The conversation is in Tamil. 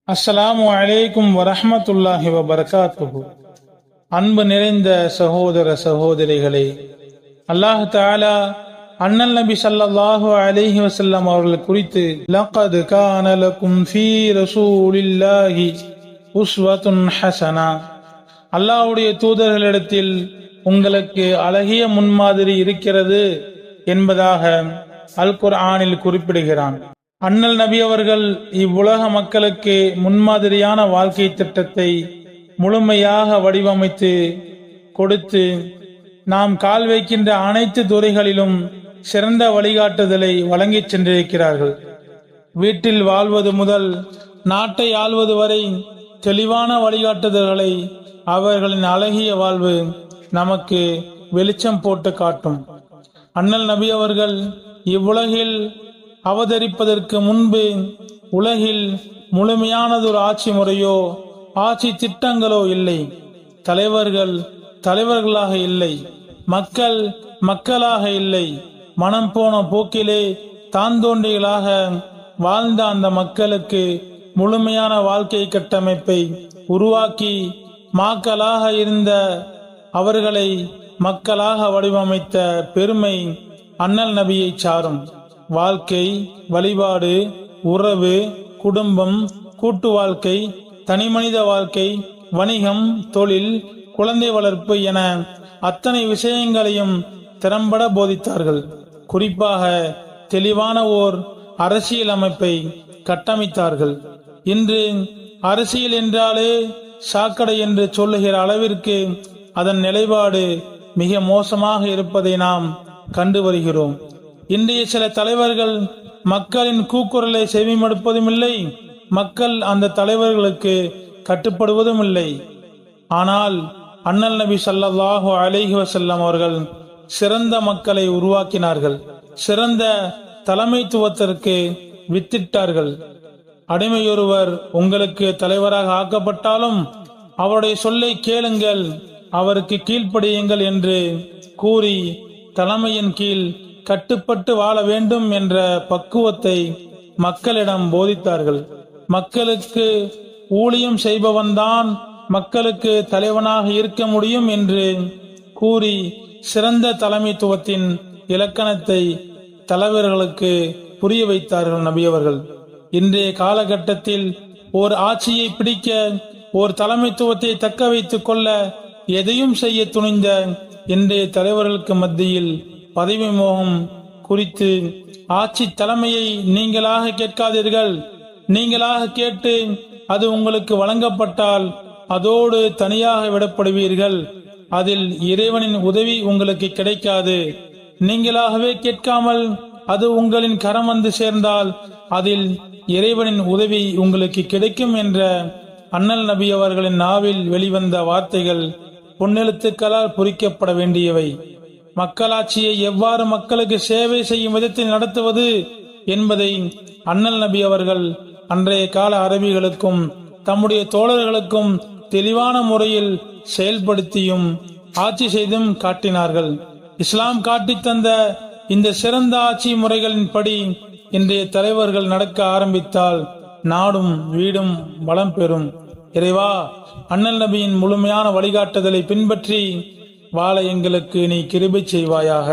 அஸ்ஸலாமு அலைக்கும் வரஹ்மத்துல்லாஹி வபரகாத்துஹு. அன்பு நிறைந்த சகோதர சகோதரிகளே, அல்லாஹ் தஆலா அண்ணல் நபி ஸல்லல்லாஹு அலைஹி வஸல்லம் அவர்கள் குறித்து லக்கத் கான லகும் ஃபீ ரசூலில்லாஹி உஸ்வத்துன் ஹஸனா, அல்லாஹ்வுடைய தூதர்களிடத்தில் உங்களுக்கு அழகிய முன்மாதிரி இருக்கிறது என்பதாக அல் குர்ஆனில் குறிப்பிடுகிறான். அண்ணல் நபி அவர்கள் இவ்வுலக மக்களுக்கு முன்மாதிரியான வாழ்க்கை திட்டத்தை முழுமையாக வடிவமைத்து கொடுத்து நாம் கால் வைக்கின்ற அனைத்து துறைகளிலும் சிறந்த வழிகாட்டுதலை வழங்கிச் சென்றிருக்கிறார்கள். வீட்டில் வாழ்வது முதல் நாட்டை ஆள்வது வரை தெளிவான வழிகாட்டுதல்களை அவர்களின் அழகிய வாழ்வு நமக்கு வெளிச்சம் போட்டு காட்டும். அண்ணல் நபி அவர்கள் இவ்வுலகில் அவதரிப்பதற்கு முன்பு உலகில் முழுமையானதொரு ஆட்சி முறையோ ஆட்சி திட்டங்களோ இல்லை. தலைவர்களாக இல்லை, மக்கள் மக்களாக இல்லை. மனம் போன போக்கிலே தான் தோன்றிகளாக வாழ்ந்த அந்த மக்களுக்கு முழுமையான வாழ்க்கை கட்டமைப்பை உருவாக்கி மக்களாக இருந்த அவர்களை மக்களாக வடிவமைத்த பெருமை அண்ணல் நபியை சாரும். வாழ்க்கை, வழிபாடு, உறவு, குடும்பம், கூட்டு வாழ்க்கை, தனிமனித வாழ்க்கை, வணிகம், தொழில், குழந்தை வளர்ப்பு என அத்தனை விஷயங்களையும் திறம்பட போதித்தார்கள். குறிப்பாக தெளிவான ஓர் அரசியல் அமைப்பை கட்டமைத்தார்கள். இன்று அரசியல் என்றாலே சாக்கடை என்று சொல்லுகிற அளவிற்கு அதன் நிலைப்பாடு மிக மோசமாக இருப்பதை நாம் கண்டு வருகிறோம். இன்றைய சில தலைவர்கள் மக்களின் கூக்குரலை செவிமடுப்பதும் இல்லை, மக்கள் அந்த தலைவர்களுக்கு கட்டுப்படுவதும் இல்லை. ஆனால் அண்ணல் நபி ஸல்லல்லாஹு அலைஹி வஸல்லம் அவர்கள் சிறந்த மக்களை உருவாக்கினார்கள். சிறந்த தலைமைத்துவத்திற்கு வித்திட்டார்கள். அடிமையொருவர் உங்களுக்கு தலைவராக ஆக்கப்பட்டாலும் அவருடைய சொல்லை கேளுங்கள், அவருக்கு கீழ்ப்படியுங்கள் என்று கூறி தலைமையின் கீழ் கட்டுப்பட்டு வாழ வேண்டும் என்ற பக்குவத்தை மக்களிடம் போதித்தார்கள். மக்களுக்கு ஊழியம் செய்பவன்தான் மக்களுக்கு தலைவனாக இருக்க முடியும் என்று கூறி சிறந்த தலைமைத்துவத்தின் இலக்கணத்தை தலைவர்களுக்கு புரிய வைத்தார்கள் நபியவர்கள். இன்றைய காலகட்டத்தில் ஓர் ஆட்சியை பிடிக்க, ஓர் தலைமைத்துவத்தை தக்க வைத்துக் கொள்ள எதையும் செய்ய துணிந்த இன்றைய தலைவர்களுக்கு மத்தியில் பதவி மோகம் குறித்து ஆட்சி தலைமையை நீங்களாக கேட்காதீர்கள். நீங்களாக கேட்டு அது உங்களுக்கு வழங்கப்பட்டால் அதோடு தனியாக விடப்படுவீர்கள். அதில் இறைவனின் உதவி உங்களுக்கு கிடைக்காது. நீங்களாகவே கேட்காமல் அது உங்களின் கரம் வந்து சேர்ந்தால் அதில் இறைவனின் உதவி உங்களுக்கு கிடைக்கும் என்ற அண்ணல் நபி அவர்களின் நாவில் வெளிவந்த வார்த்தைகள் பொன்னெழுத்துக்களால் பொறிக்கப்பட வேண்டியவை. மக்களாட்சியை எவ்வாறு மக்களுக்கு சேவை செய்யும் விதத்தில் நடத்துவது என்பதை அண்ணல் நபி அவர்கள் அன்றைய கால அரபிகளுக்கும் தம்முடைய தோழர்களுக்கும் தெளிவான முறையில் செயல்படுத்தியும் ஆட்சி செய்தும் காட்டினார்கள். இஸ்லாம் காட்டித் தந்த இந்த சிறந்த ஆட்சி முறைகளின் படி இன்றைய தலைவர்கள் நடக்க ஆரம்பித்தால் நாடும் வீடும் வளம் பெறும். இறைவா, அண்ணல் நபியின் முழுமையான வழிகாட்டுதலை பின்பற்றி வாழ எங்களுக்கு நீ கிருபை செய்வாயாக.